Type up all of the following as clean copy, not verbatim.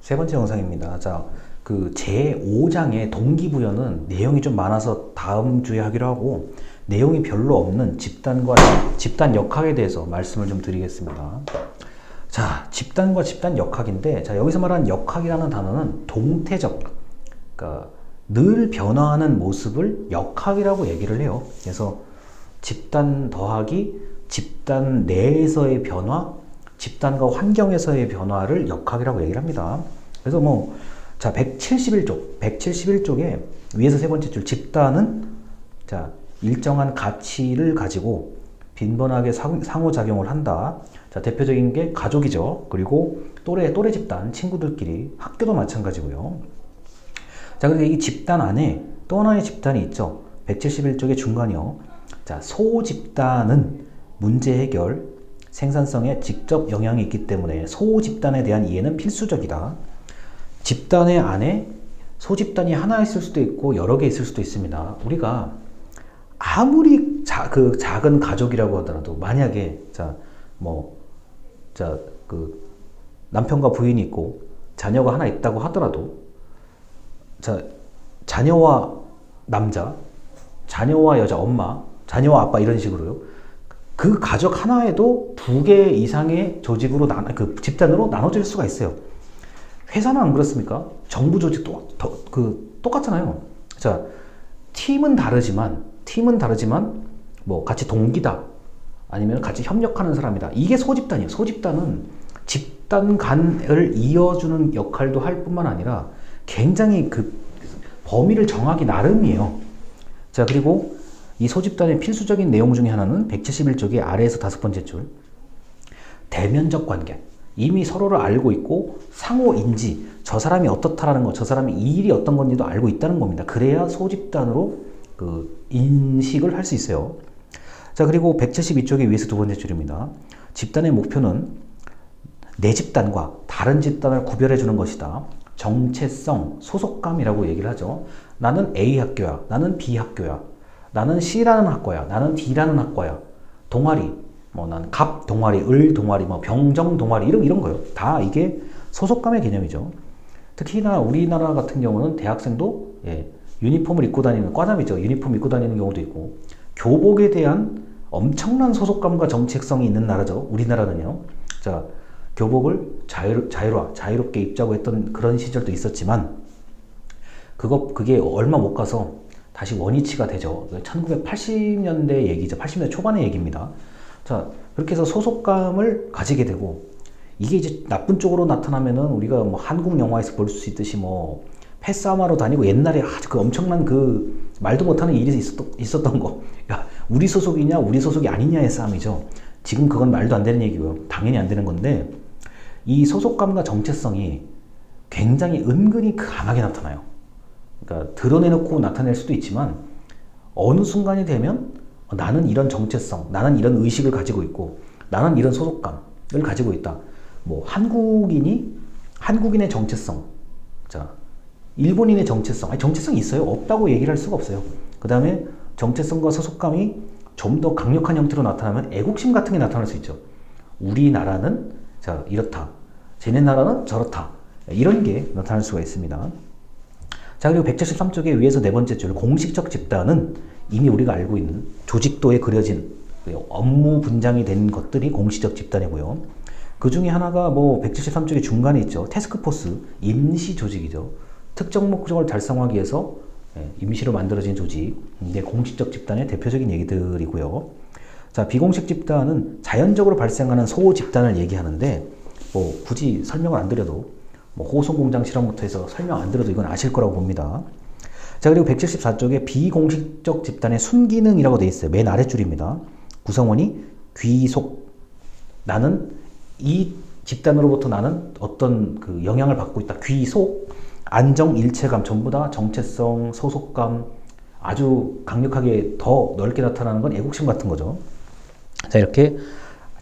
세 번째 영상입니다. 자, 그 제5장의 동기부여는 내용이 좀 많아서 다음 주에 하기로 하고, 내용이 별로 없는 집단과 집단 역학에 대해서 말씀을 좀 드리겠습니다. 자, 집단과 집단 역학인데, 자, 여기서 말하는 역학이라는 단어는 동태적, 그러니까 늘 변화하는 모습을 역학이라고 얘기를 해요. 그래서 집단 더하기 집단 내에서의 변화, 집단과 환경에서의 변화를 역학이라고 얘기를 합니다. 그래서 뭐, 자, 171쪽에 위에서 세 번째 줄 집단은, 자, 일정한 가치를 가지고 빈번하게 상호작용을 한다. 자, 대표적인 게 가족이죠. 그리고 또래 집단, 친구들끼리, 학교도 마찬가지고요. 자, 그런데 이 집단 안에 또 하나의 집단이 있죠. 171쪽의 중간이요. 자, 소집단은 문제 해결, 생산성에 직접 영향이 있기 때문에 소집단에 대한 이해는 필수적이다. 집단의 안에 소집단이 하나 있을 수도 있고 여러 개 있을 수도 있습니다. 우리가 아무리 작은 가족이라고 하더라도, 만약에 남편과 부인이 있고 자녀가 하나 있다고 하더라도, 자, 자녀와 남자, 자녀와 여자 엄마, 자녀와 아빠, 이런 식으로요. 그 가족 하나에도 2개 이상의 조직으로 집단으로 나눠질 수가 있어요. 회사는 안 그렇습니까? 정부 조직도 똑같잖아요. 자, 팀은 다르지만 뭐 같이 동기다, 아니면 같이 협력하는 사람이다. 이게 소집단이에요. 소집단은 집단 간을 이어주는 역할도 할 뿐만 아니라 굉장히 그 범위를 정하기 나름이에요. 자, 그리고 이 소집단의 필수적인 내용 중에 하나는 171쪽의 아래에서 5번째 줄, 대면적 관계. 이미 서로를 알고 있고 상호 인지, 저 사람이 어떻다라는 거, 저 사람이 이 일이 어떤 건지도 알고 있다는 겁니다. 그래야 소집단으로 그 인식을 할 수 있어요. 자, 그리고 172쪽의 위에서 2번째 줄입니다. 집단의 목표는 내 집단과 다른 집단을 구별해 주는 것이다. 정체성, 소속감이라고 얘기를 하죠. 나는 A 학교야, 나는 B 학교야, 나는 C라는 학과야, 나는 D라는 학과야. 동아리, 뭐 난 갑 동아리, 을 동아리, 뭐 병정 동아리, 이런 거요. 다 이게 소속감의 개념이죠. 특히나 우리나라 같은 경우는 대학생도 유니폼을 입고 다니는, 과잠이죠. 유니폼 입고 다니는 경우도 있고, 교복에 대한 엄청난 소속감과 정체성이 있는 나라죠. 우리나라는요. 자, 교복을 자유롭게 입자고 했던 그런 시절도 있었지만, 그게 얼마 못 가서 다시 원위치가 되죠. 1980년대 얘기죠. 80년대 초반의 얘기입니다. 자, 그렇게 해서 소속감을 가지게 되고, 이게 이제 나쁜 쪽으로 나타나면은 우리가 뭐 한국 영화에서 볼 수 있듯이 뭐 패싸움하러 다니고, 옛날에 아주 그 엄청난 그 말도 못하는 일이 있었던 거, 야, 우리 소속이냐 우리 소속이 아니냐의 싸움이죠. 지금 그건 말도 안 되는 얘기고요. 당연히 안 되는 건데, 이 소속감과 정체성이 굉장히 은근히 강하게 나타나요. 그러니까 드러내놓고 나타낼 수도 있지만, 어느 순간이 되면 나는 이런 정체성, 나는 이런 의식을 가지고 있고, 나는 이런 소속감을 가지고 있다. 뭐 한국인의 정체성, 자, 일본인의 정체성, 정체성이 있어요? 없다고 얘기를 할 수가 없어요. 그 다음에 정체성과 소속감이 좀 더 강력한 형태로 나타나면 애국심 같은 게 나타날 수 있죠. 우리나라는 자, 이렇다, 쟤네 나라는 저렇다, 이런 게 나타날 수가 있습니다. 자, 그리고 173쪽의 위에서 네 번째 줄, 공식적 집단은 이미 우리가 알고 있는 조직도에 그려진 업무 분장이 된 것들이 공식적 집단이고요. 그 중에 하나가 뭐 173쪽의 중간에 있죠. 태스크포스, 임시 조직이죠. 특정 목적을 달성하기 위해서 임시로 만들어진 조직. 이게 공식적 집단의 대표적인 얘기들이고요. 자, 비공식 집단은 자연적으로 발생하는 소호 집단을 얘기하는데, 뭐 굳이 설명을 안 드려도, 뭐 호송공장 실험부터 해서 설명 안 드려도 이건 아실 거라고 봅니다. 자, 그리고 174쪽에 비공식적 집단의 순기능이라고 되어 있어요. 맨 아랫줄입니다. 구성원이 귀속, 나는 이 집단으로부터 나는 어떤 그 영향을 받고 있다. 귀속, 안정, 일체감, 전부 다 정체성, 소속감, 아주 강력하게 더 넓게 나타나는 건 애국심 같은 거죠. 자, 이렇게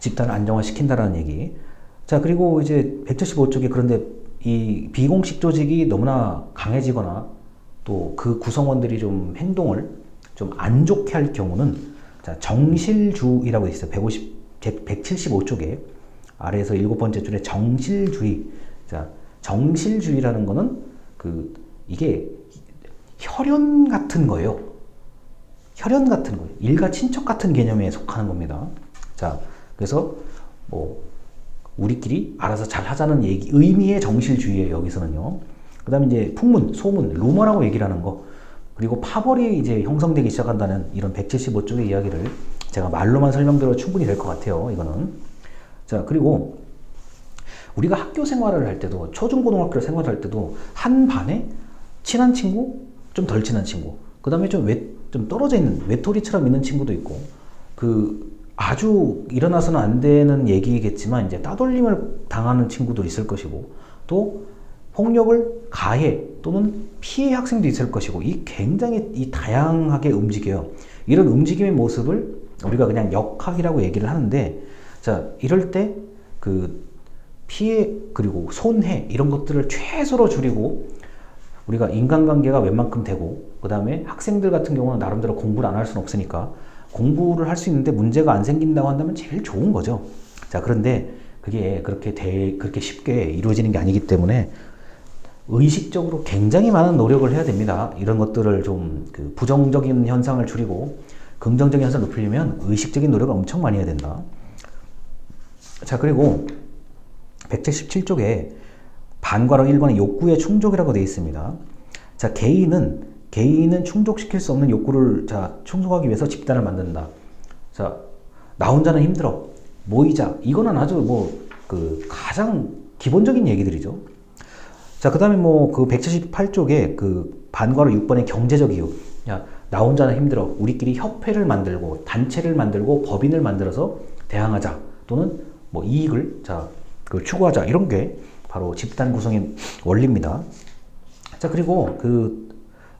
집단을 안정화시킨다라는 얘기. 자, 그리고 이제 175쪽에, 그런데 이 비공식 조직이 너무나 강해지거나 또 그 구성원들이 좀 행동을 좀 안 좋게 할 경우는, 자, 정실주의라고 있어요. 175쪽에 아래에서 7번째 줄에 정실주의. 자, 정실주의라는 거는 이게 혈연 같은 거예요. 혈연 같은 거예요. 일가 친척 같은 개념에 속하는 겁니다. 자, 그래서 뭐 우리끼리 알아서 잘 하자는 의미의 정실주의예요. 여기서는요. 그 다음에 이제 풍문, 소문, 루머라고 얘기를 하는 거, 그리고 파벌이 이제 형성되기 시작한다는 이런 175쪽의 이야기를 제가 말로만 설명드려도 충분히 될 것 같아요. 이거는. 자, 그리고 우리가 학교 생활을 할 때도, 초중고등학교 생활을 할 때도 한 반에 친한 친구, 좀 덜 친한 친구, 그 다음에 좀 떨어져 있는 외톨이처럼 있는 친구도 있고, 아주 일어나서는 안 되는 얘기겠지만 이제 따돌림을 당하는 친구도 있을 것이고, 또 폭력을 가해 또는 피해 학생도 있을 것이고, 굉장히 다양하게 움직여요. 이런 움직임의 모습을 우리가 그냥 역학이라고 얘기를 하는데, 자, 이럴 때 피해 그리고 손해 이런 것들을 최소로 줄이고, 우리가 인간관계가 웬만큼 되고, 그 다음에 학생들 같은 경우는 나름대로 공부를 안 할 수는 없으니까 공부를 할 수 있는데 문제가 안 생긴다고 한다면 제일 좋은 거죠. 자, 그런데 그게 그렇게 쉽게 이루어지는 게 아니기 때문에 의식적으로 굉장히 많은 노력을 해야 됩니다. 이런 것들을 좀 부정적인 현상을 줄이고 긍정적인 현상을 높이려면 의식적인 노력을 엄청 많이 해야 된다. 자, 그리고 177쪽에 반과로 1번의 욕구의 충족이라고 되어 있습니다. 자, 개인은 충족시킬 수 없는 욕구를 충족하기 위해서 집단을 만든다. 자, 나 혼자는 힘들어. 모이자. 이거는 아주 가장 기본적인 얘기들이죠. 자, 그 다음에 178쪽에 반과로 6번의 경제적 이유. 야, 나 혼자는 힘들어. 우리끼리 협회를 만들고, 단체를 만들고, 법인을 만들어서 대항하자. 또는 이익을, 추구하자. 이런 게 바로 집단 구성의 원리입니다. 자, 그리고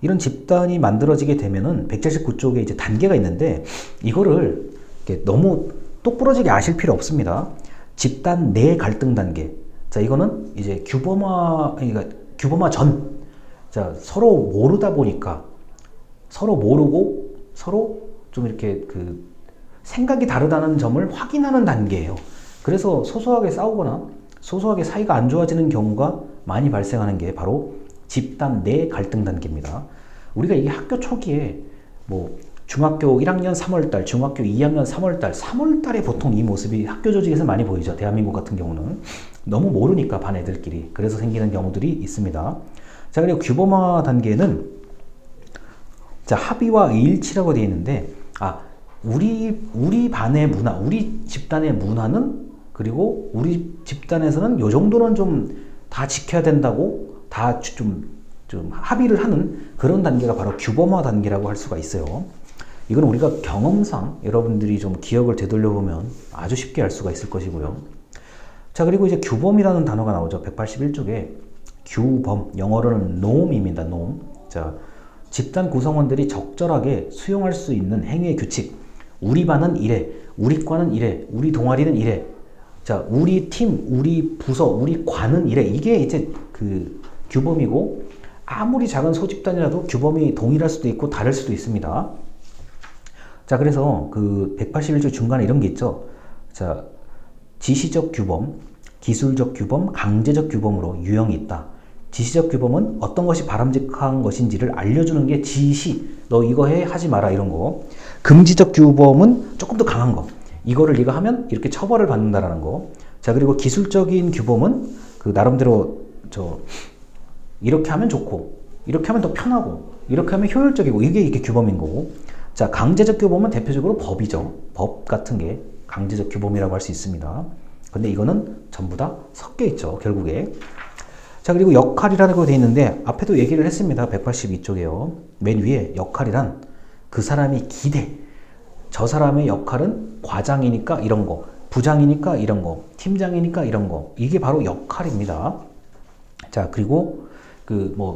이런 집단이 만들어지게 되면은 179쪽에 이제 단계가 있는데, 이거를 너무 똑부러지게 아실 필요 없습니다. 집단 내 갈등 단계. 자, 이거는 이제 규범화 전. 자, 서로 모르다 보니까, 서로 모르고 서로 좀 이렇게 생각이 다르다는 점을 확인하는 단계예요. 그래서 소소하게 싸우거나 소소하게 사이가 안 좋아지는 경우가 많이 발생하는 게 바로 집단 내 갈등 단계입니다. 우리가 이게 학교 초기에 중학교 1학년 3월달, 중학교 2학년 3월달에 보통 이 모습이 학교 조직에서 많이 보이죠. 대한민국 같은 경우는 너무 모르니까 반 애들끼리. 그래서 생기는 경우들이 있습니다. 자, 그리고 규범화 단계는 합의와 일치라고 되어 있는데, 우리 반의 문화, 우리 집단의 문화는, 그리고 우리 집단에서는 요 정도는 좀 다 지켜야 된다고 다 좀 합의를 하는 그런 단계가 바로 규범화 단계라고 할 수가 있어요. 이건 우리가 경험상 여러분들이 좀 기억을 되돌려보면 아주 쉽게 알 수가 있을 것이고요. 자, 그리고 이제 규범이라는 단어가 나오죠. 181쪽에 규범, 영어로는 norm입니다. norm. 자, 집단 구성원들이 적절하게 수용할 수 있는 행위의 규칙. 우리 반은 이래, 우리 과는 이래, 우리 동아리는 이래. 자, 우리 팀, 우리 부서, 우리 관은 이래. 이게 이제 규범이고, 아무리 작은 소집단이라도 규범이 동일할 수도 있고 다를 수도 있습니다. 자, 그래서 181조 중간에 이런 게 있죠. 자, 지시적 규범, 기술적 규범, 강제적 규범으로 유형이 있다. 지시적 규범은 어떤 것이 바람직한 것인지를 알려주는 게 지시, 너 이거 해, 하지 마라, 이런 거. 금지적 규범은 조금 더 강한 거. 이거를 네가 하면 이렇게 처벌을 받는다라는 거. 자, 그리고 기술적인 규범은 나름대로 이렇게 하면 좋고, 이렇게 하면 더 편하고, 이렇게 하면 효율적이고, 이게 규범인 거고. 자, 강제적 규범은 대표적으로 법이죠. 법 같은 게 강제적 규범이라고 할 수 있습니다. 근데 이거는 전부 다 섞여 있죠, 결국에. 자, 그리고 역할이라고 되어 있는데, 앞에도 얘기를 했습니다. 182쪽에요. 맨 위에 역할이란 그 사람이 기대. 저 사람의 역할은 과장이니까 이런 거, 부장이니까 이런 거, 팀장이니까 이런 거. 이게 바로 역할입니다. 자, 그리고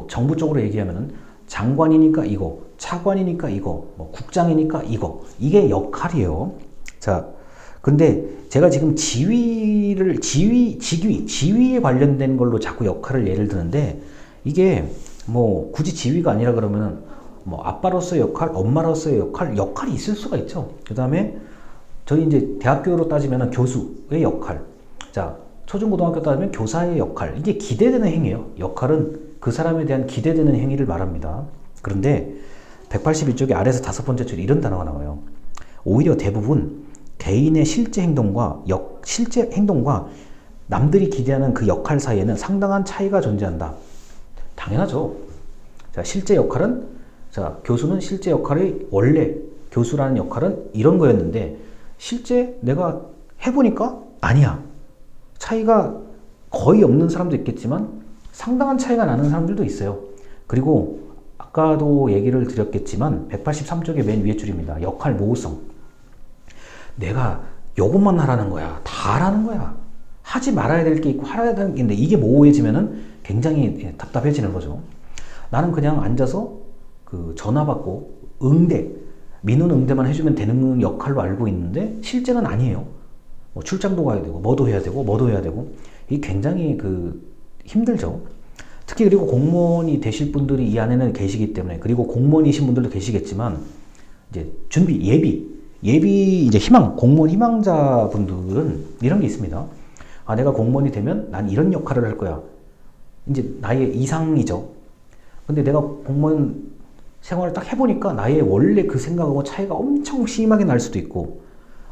정부 쪽으로 얘기하면은 장관이니까 이거, 차관이니까 이거, 국장이니까 이거. 이게 역할이에요. 자, 근데 제가 지금 지위에 관련된 걸로 자꾸 역할을 예를 드는데, 이게 굳이 지위가 아니라 그러면은 아빠로서의 역할, 엄마로서의 역할이 있을 수가 있죠. 그 다음에 저희 이제 대학교로 따지면은 교수의 역할. 자, 초중고등학교 따르면 교사의 역할, 이게 기대되는 행위예요. 역할은 그 사람에 대한 기대되는 행위를 말합니다. 그런데 181쪽의 아래에서 5번째 줄에 이런 단어가 나와요. 오히려 대부분 개인의 실제 행동과 남들이 기대하는 그 역할 사이에는 상당한 차이가 존재한다. 당연하죠. 자, 실제 역할은, 자, 교수는 실제 역할이 원래 교수라는 역할은 이런 거였는데 실제 내가 해보니까 아니야. 차이가 거의 없는 사람도 있겠지만 상당한 차이가 나는 사람들도 있어요. 그리고 아까도 얘기를 드렸겠지만 183쪽의 맨 위에 줄입니다. 역할 모호성. 내가 요것만 하라는 거야. 다 하라는 거야. 하지 말아야 될 게 있고 하라야 되는 게 있는데 이게 모호해지면은 굉장히 답답해지는 거죠. 나는 그냥 앉아서 그 전화 받고 민원 응대만 해주면 되는 역할로 알고 있는데 실제는 아니에요. 뭐 출장도 가야 되고 뭐도 해야 되고 이게 굉장히 힘들죠. 특히 그리고 공무원이 되실 분들이 이 안에는 계시기 때문에, 그리고 공무원이신 분들도 계시겠지만 이제 예비 이제 공무원 희망자분들은 이런 게 있습니다. 아, 내가 공무원이 되면 난 이런 역할을 할 거야. 이제 나의 이상이죠. 근데 내가 공무원 생활을 딱 해보니까 나의 원래 그 생각하고 차이가 엄청 심하게 날 수도 있고,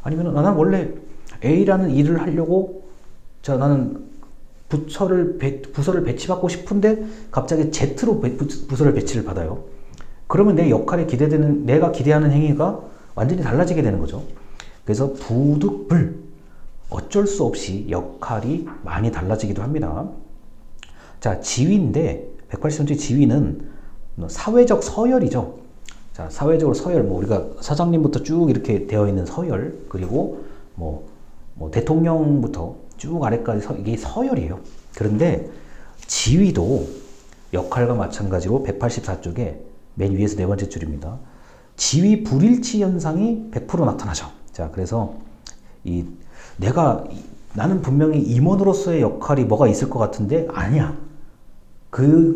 아니면 나는 원래 A라는 일을 하려고, 자, 나는 부서를 배치받고 싶은데 갑자기 Z로 부서를 배치를 받아요. 그러면 내 역할에 내가 기대하는 행위가 완전히 달라지게 되는 거죠. 그래서 어쩔 수 없이 역할이 많이 달라지기도 합니다. 자, 지위인데 183조 지위는 사회적 서열이죠. 자, 사회적으로 서열, 우리가 사장님부터 쭉 이렇게 되어 있는 서열, 그리고 대통령부터 쭉 아래까지 이게 서열이에요. 그런데 지위도 역할과 마찬가지로 184쪽에 맨 위에서 네 번째 줄입니다. 지위 불일치 현상이 100% 나타나죠. 자, 그래서 나는 분명히 임원으로서의 역할이 뭐가 있을 것 같은데 아니야.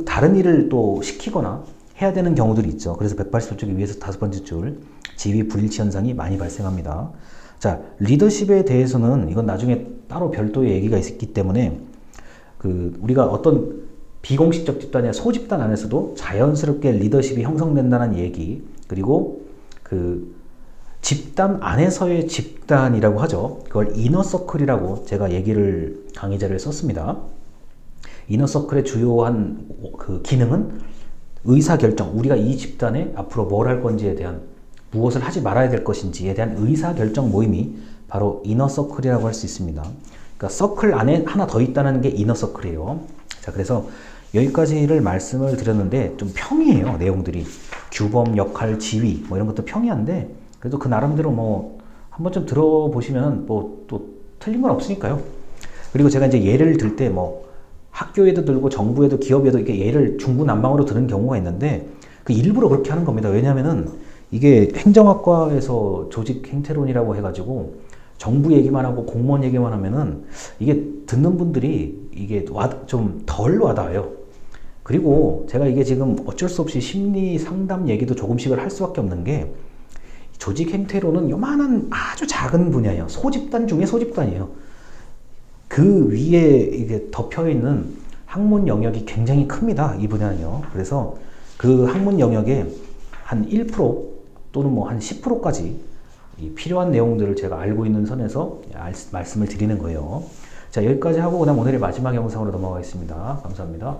다른 일을 또 시키거나 해야 되는 경우들이 있죠. 그래서 184쪽에 위에서 5번째 줄 지위 불일치 현상이 많이 발생합니다. 자, 리더십에 대해서는 이건 나중에 따로 별도의 얘기가 있기 때문에 우리가 어떤 비공식적 집단이나 소집단 안에서도 자연스럽게 리더십이 형성된다는 얘기, 그리고 집단 안에서의 집단이라고 하죠. 그걸 이너서클이라고 제가 강의 자료에 썼습니다. 이너서클의 주요한 기능은 의사결정, 우리가 이 집단에 앞으로 뭘 할 건지에 대한, 무엇을 하지 말아야 될 것인지에 대한 의사결정 모임이 바로 이너서클이라고 할 수 있습니다. 그러니까 서클 안에 하나 더 있다는 게 이너서클이에요. 자, 그래서 여기까지를 말씀을 드렸는데 좀 평이에요. 내용들이 규범, 역할, 지위 이런 것도 평이한데 그래도 그 나름대로 한 번쯤 들어보시면 또 틀린 건 없으니까요. 그리고 제가 이제 예를 들 때 학교에도 들고 정부에도 기업에도 이렇게 예를 중구난방으로 드는 경우가 있는데 일부러 그렇게 하는 겁니다. 왜냐하면은 이게 행정학과에서 조직 행태론이라고 해가지고 정부 얘기만 하고 공무원 얘기만 하면은 이게 듣는 분들이 이게 좀 덜 와닿아요. 그리고 제가 이게 지금 어쩔 수 없이 심리 상담 얘기도 조금씩을 할 수밖에 없는 게, 조직 행태론은 요만한 아주 작은 분야예요. 소집단 중에 소집단이에요. 그 위에 이게 덮여 있는 학문 영역이 굉장히 큽니다. 이 분야는요. 그래서 그 학문 영역에 한 1% 또는 한 10%까지 필요한 내용들을 제가 알고 있는 선에서 말씀을 드리는 거예요. 자, 여기까지 하고 그다음 오늘의 마지막 영상으로 넘어가겠습니다. 감사합니다.